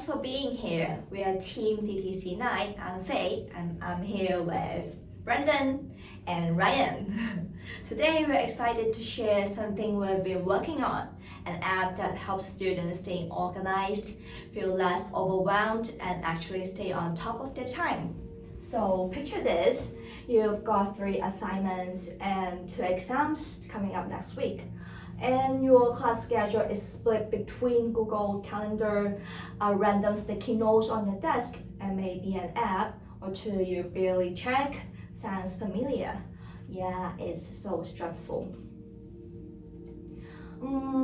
for being here. We are Team DTC9. I'm Faye and I'm here with Brendan and Ryan. Today we're excited to share something we've been working on, an app that helps students stay organized, feel less overwhelmed, and actually stay on top of their time. So picture this, you've got 3 assignments and 2 exams coming up next week. And your class schedule is split between Google Calendar, random sticky notes on your desk, and maybe an app or 2 you barely check. Sounds familiar? Yeah, it's so stressful.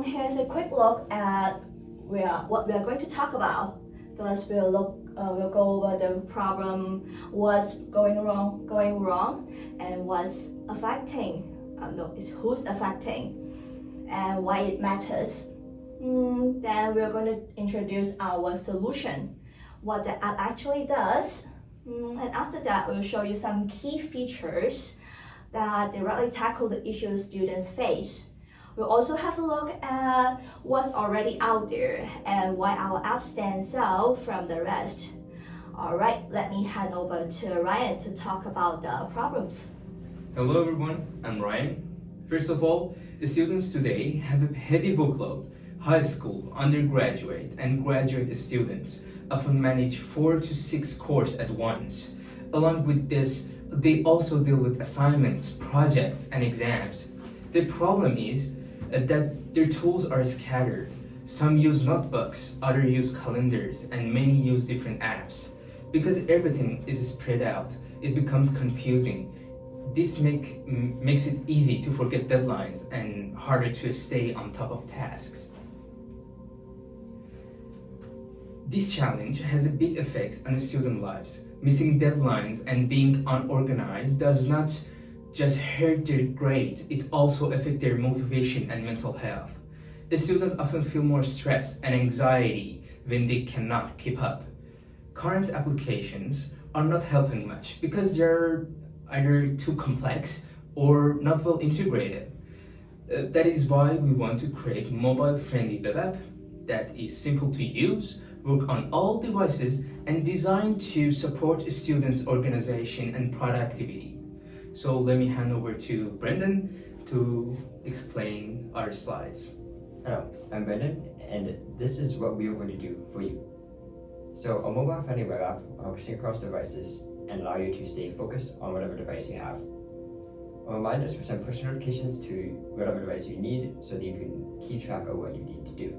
Here's a quick look at what we are going to talk about. First, we'll go over the problem, what's going wrong, and what's affecting. It's who's affecting, and why it matters. Then we're going to introduce our solution, what the app actually does. And after that, we'll show you some key features that directly tackle the issues students face. We'll also have a look at what's already out there and why our app stands out from the rest. All right, let me hand over to Ryan to talk about the problems. Hello everyone, I'm Ryan. First of all, the students today have a heavy workload. High school, undergraduate, and graduate students often manage 4 to 6 courses at once. Along with this, they also deal with assignments, projects, and exams. The problem is that their tools are scattered. Some use notebooks, others use calendars, and many use different apps. Because everything is spread out, it becomes confusing. This makes it easy to forget deadlines and harder to stay on top of tasks. This challenge has a big effect on student lives. Missing deadlines and being unorganized does not just hurt their grades, it also affects their motivation and mental health. The students often feel more stress and anxiety when they cannot keep up. Current applications are not helping much because they're either too complex or not well integrated. That is why we want to create mobile-friendly web app that is simple to use, work on all devices, and designed to support students' organization and productivity. So let me hand over to Brendan to explain our slides. Hello, I'm Brendan, and this is what we are going to do for you. So a mobile-friendly web app will help you sync across devices and allow you to stay focused on whatever device you have. We'll remind us for some push notifications to whatever device you need so that you can keep track of what you need to do.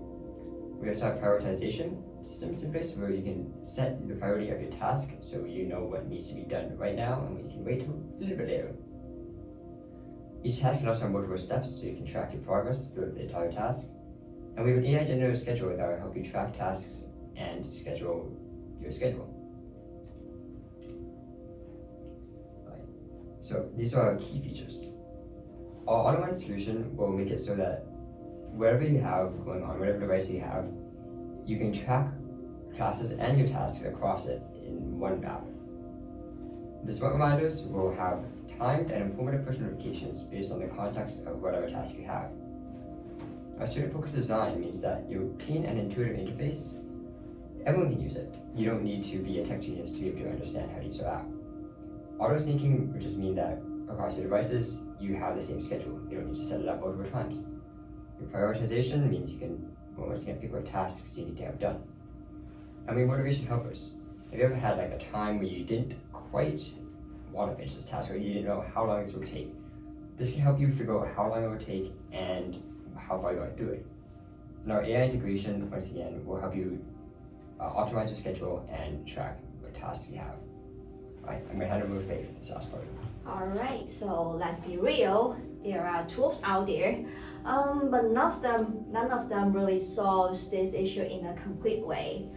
We also have prioritization systems in place where you can set the priority of your task so you know what needs to be done right now and what you can wait till a little bit later. Each task can also have multiple steps so you can track your progress throughout the entire task. And we have an AI generated schedule that will help you track tasks and schedule your schedule. So these are our key features. Our all-in-one solution will make it so that whatever you have going on, whatever device you have, you can track classes and your tasks across it in one app. The smart reminders will have timed and informative push notifications based on the context of whatever task you have. Our student-focused design means that your clean and intuitive interface, everyone can use it. You don't need to be a tech genius to be able to understand how to use your app. Auto-syncing would just mean that across your devices, you have the same schedule. You don't need to set it up multiple times. Your prioritization means you can once again pick what tasks you need to have done. And your motivation helpers. Have you ever had like a time where you didn't quite want to finish this task or you didn't know how long this would take? This can help you figure out how long it would take and how far you are through it. And our AI integration, once again, will help you optimize your schedule and track what tasks you have. Alright, I'm going to hand over to Faith, this last part. Alright, so let's be real. There are tools out there, but none of them really solves this issue in a complete way.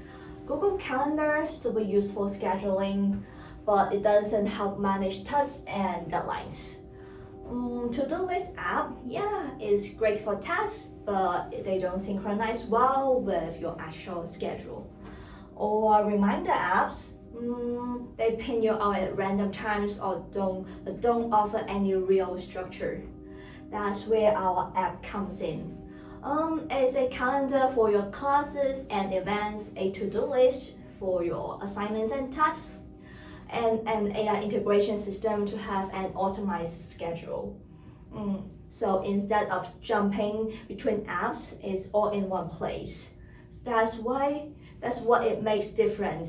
Google Calendar, super useful scheduling, but it doesn't help manage tasks and deadlines. To-do list app, yeah, it's great for tasks, but they don't synchronize well with your actual schedule. Or reminder apps, they pin you out at random times or don't offer any real structure. That's where our app comes in. It's a calendar for your classes and events, a to-do list for your assignments and tasks, and an AI integration system to have an automated schedule. So instead of jumping between apps, it's all in one place. That's what it makes different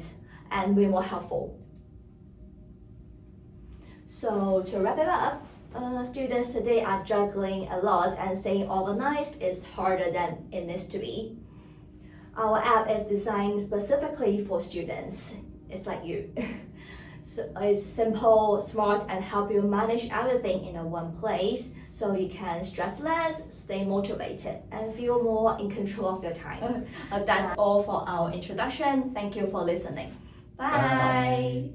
and way more helpful. So to wrap it up, students today are juggling a lot, and staying organized is harder than it needs to be. Our app is designed specifically for students. It's like you. So it's simple, smart, and help you manage everything in one place, so you can stress less, stay motivated, and feel more in control of your time. That's all for our introduction. Thank you for listening. Bye.